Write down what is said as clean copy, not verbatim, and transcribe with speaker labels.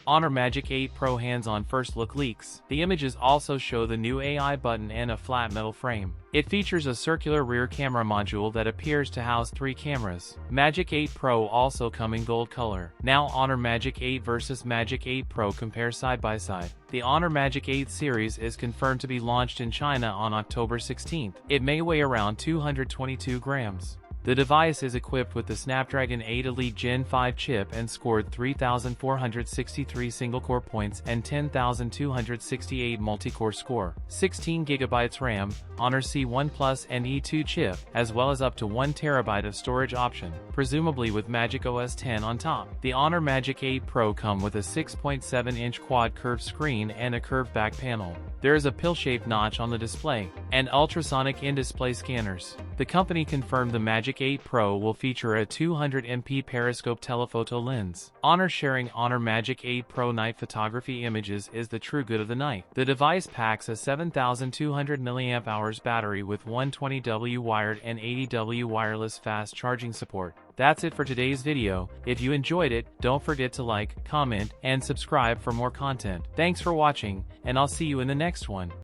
Speaker 1: Honor Magic 8 Pro hands-on first look leaks. The images also show the new AI button and a flat metal frame. It features a circular rear camera module that appears to house 3 cameras. Magic 8 Pro also come in gold color. Now Honor Magic 8 versus Magic 8 Pro compare side by side. The Honor Magic 8 series is confirmed to be launched in China on October 16th. It may weigh around 222 grams. The device is equipped with the Snapdragon 8 Elite Gen 5 chip and scored 3,463 single-core points and 10,268 multi-core score. 16GB RAM, Honor C1 Plus and E2 chip, as well as up to 1TB of storage option, presumably with Magic OS 10 on top. The Honor Magic 8 Pro come with a 6.7-inch quad curved screen and a curved back panel. There is a pill-shaped notch on the display, and ultrasonic in-display scanners. The company confirmed the Magic 8 Pro will feature a 200MP periscope telephoto lens. Honor sharing Honor Magic 8 Pro night photography images is the true good of the night. The device packs a 7,200 mAh battery with 120W wired and 80W wireless fast charging support. That's it for today's video. If you enjoyed it, don't forget to like, comment, and subscribe for more content. Thanks for watching, and I'll see you in the next one.